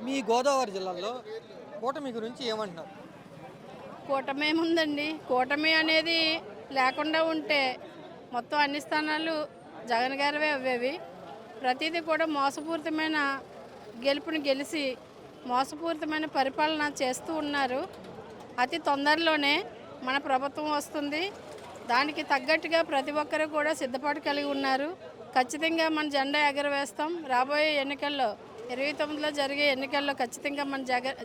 మీ గోదావరి జిల్లాలో కూటమి గురించి ఏమంటున్నారు? కూటమి ఏముందండి, కూటమి అనేది లేకుండా ఉంటే మొత్తం అన్ని స్థానాలు జగన్ గారివే అవ్వేవి. ప్రతిదీ కూడా మోసపూరితమైన గెలుపుని గెలిచి మోసపూరితమైన పరిపాలన చేస్తూ ఉన్నారు. అతి తొందరలోనే మన ప్రభుత్వం వస్తుంది. దానికి తగ్గట్టుగా ప్రతి ఒక్కరు కూడా సిద్ధపాటు కలిగి ఉన్నారు. ఖచ్చితంగా మన జెండా ఎగరవేస్తాం. రాబోయే ఎన్నికల్లో 29లో జరిగే ఎన్నికల్లో ఖచ్చితంగా మన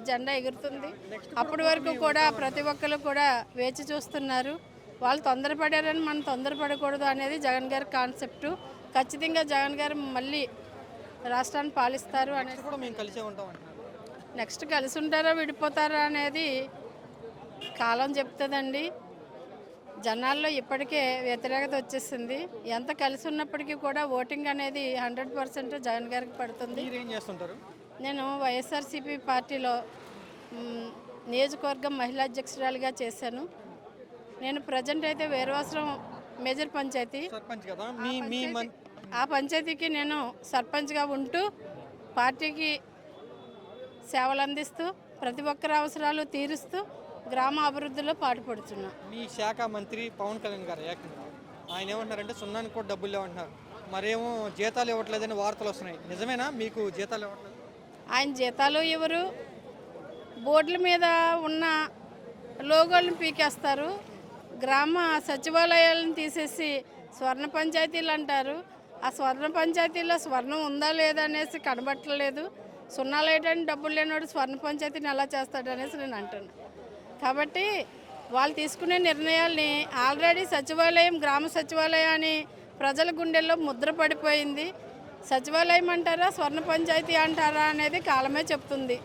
జెండా ఎగురుతుంది. అప్పటి వరకు కూడా ప్రతి ఒక్కరు కూడా వేచి చూస్తున్నారు. వాళ్ళు తొందరపడారని మనం తొందరపడకూడదు అనేది జగన్ గారి కాన్సెప్టు. ఖచ్చితంగా జగన్ గారు మళ్ళీ రాష్ట్రాన్ని పాలిస్తారు అనేది కూడా మేము కలిసే ఉంటాం అంటున్నారు. నెక్స్ట్ కలిసి ఉంటారా విడిపోతారా అనేది కాలం చెప్తుందండి. జనాల్లో ఇప్పటికే వ్యతిరేకత వచ్చేసింది. ఎంత కలిసి ఉన్నప్పటికీ కూడా ఓటింగ్ అనేది 100% జగన్ గారికి పడుతుంది. మీరేం చేస్తుంటారు? నేను వైఎస్ఆర్సీపీ పార్టీలో నియోజకవర్గం మహిళా అధ్యక్షురాలిగా చేశాను. నేను ప్రజెంట్ అయితే వేరువాసరం మేజర్ పంచాయతీ సర్పంచ్ కదా. ఆ పంచాయతీకి నేను సర్పంచ్గా ఉంటూ పార్టీకి సేవలు అందిస్తూ ప్రతి ఒక్కరి అవసరాలు తీరుస్తూ గ్రామ అభివృద్ధిలో పాటుపడుతున్నా. మీ శాఖ మంత్రి పవన్ కళ్యాణ్ గారు ఏకంగా ఆయన ఏమంటున్నారంటే సున్నానికి కూడా డబ్బులు లేవంటున్నారు. మరేమో జీతాలు ఇవ్వట్లేదని వార్తలు వస్తున్నాయి. నిజమేనా? మీకు జీతాలు ఇవ్వట్లేదు? ఆయన జీతాలు ఎవరు బోర్డుల మీద ఉన్న లోగోలను పీకేస్తారు. గ్రామ సచివాలయాలను తీసేసి స్వర్ణ పంచాయతీలు అంటారు. ఆ స్వర్ణ పంచాయతీలో స్వర్ణం ఉందా లేదా అనేసి కనబట్టలేదు. సున్నాలు వేయడానికి డబ్బులు లేనివాడు స్వర్ణ పంచాయతీని ఎలా చేస్తాడు అనేసి నేను అంటాను. కాబట్టి వాళ్ళు తీసుకునే నిర్ణయాల్ని ఆల్రెడీ సచివాలయం గ్రామ సచివాలయాన్ని ప్రజల గుండెల్లో ముద్ర పడిపోయింది. సచివాలయం అంటారా స్వర్ణ పంచాయతీ అంటారా అనేది కాలమే చెప్తుంది.